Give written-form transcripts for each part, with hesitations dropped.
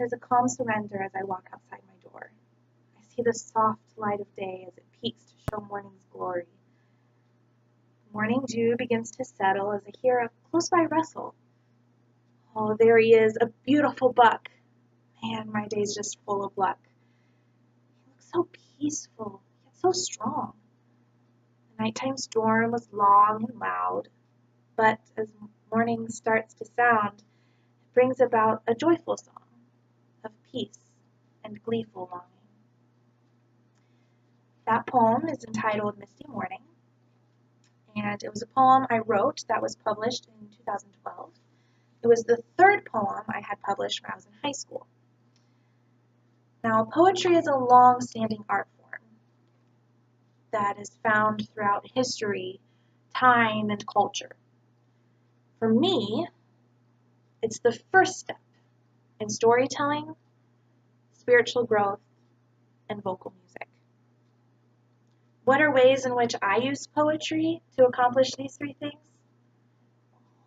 There's a calm surrender as I walk outside my door. I see the soft light of day as it peeks to show morning's glory. Morning dew begins to settle as I hear a close-by rustle. Oh, there he is, a beautiful buck. Man, my day's just full of luck. He looks so peaceful, yet so strong. The nighttime storm was long and loud, but as morning starts to sound, it brings about a joyful song of peace and gleeful longing. That poem is entitled Misty Morning, and it was a poem I wrote that was published in 2012. It was the third poem I had published when I was in high school. Now, poetry is a long-standing art form that is found throughout history, time, and culture. For me, it's the first step in storytelling, spiritual growth, and vocal music. What are ways in which I use poetry to accomplish these three things?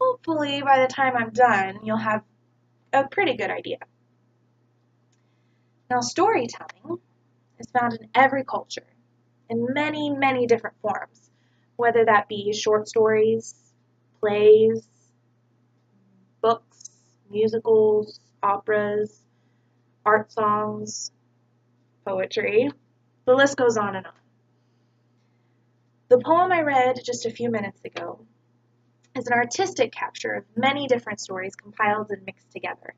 Hopefully, by the time I'm done, you'll have a pretty good idea. Now, storytelling is found in every culture, in many, many different forms, whether that be short stories, plays, books, musicals, operas, art songs, poetry. The list goes on and on. The poem I read just a few minutes ago is an artistic capture of many different stories compiled and mixed together.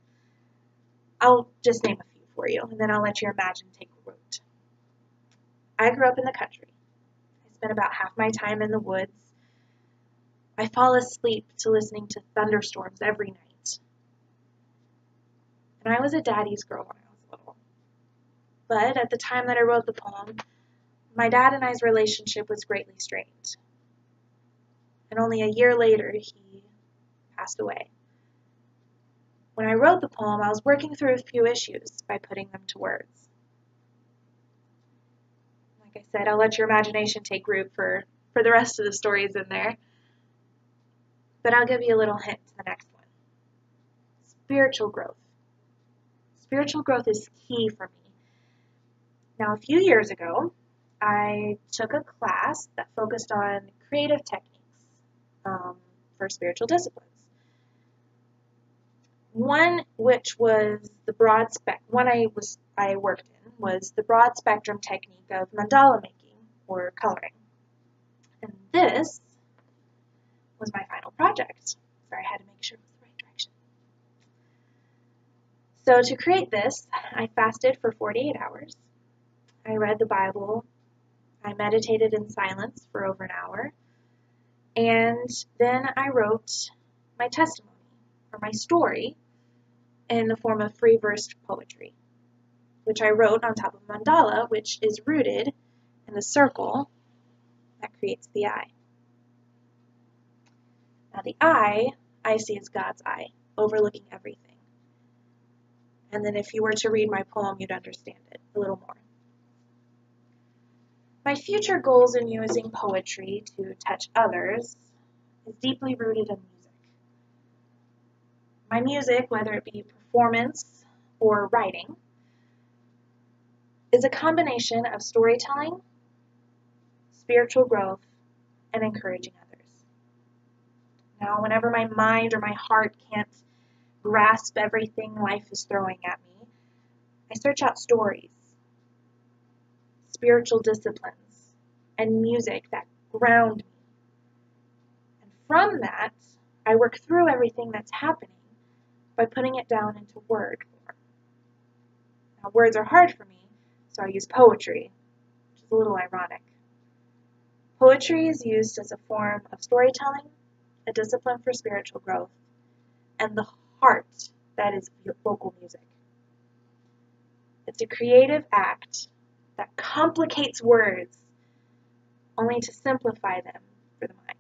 I'll just name a few for you, and then I'll let your imagination take root. I grew up in the country. I spent about half my time in the woods. I fall asleep to listening to thunderstorms every night. And I was a daddy's girl when I was little. But at the time that I wrote the poem, my dad and I's relationship was greatly strained. And only a year later, he passed away. When I wrote the poem, I was working through a few issues by putting them to words. Like I said, I'll let your imagination take root for the rest of the stories in there. But I'll give you a little hint to the next one. Spiritual growth. Spiritual growth is key for me. Now, a few years ago, I took a class that focused on creative techniques for spiritual disciplines. One which was the broad one I worked in was the broad spectrum technique of mandala making or coloring. And this was my final project. Sorry, I had to make sure it was the right direction. So to create this, I fasted for 48 hours. I read the Bible. I meditated in silence for over an hour. And then I wrote my testimony, or my story, in the form of free verse poetry, which I wrote on top of a mandala, which is rooted in the circle that creates the eye. Now the eye, I see as God's eye, overlooking everything. And then if you were to read my poem, you'd understand it a little more. My future goals in using poetry to touch others is deeply rooted in music. My music, whether it be performance or writing, is a combination of storytelling, spiritual growth, and encouraging others. Now, whenever my mind or my heart can't grasp everything life is throwing at me, I search out stories, spiritual disciplines, and music that ground me. And from that, I work through everything that's happening by putting it down into word form. Now, words are hard for me, so I use poetry, which is a little ironic. Poetry is used as a form of storytelling, a discipline for spiritual growth, and the heart that is vocal music. It's a creative act that complicates words only to simplify them for the mind.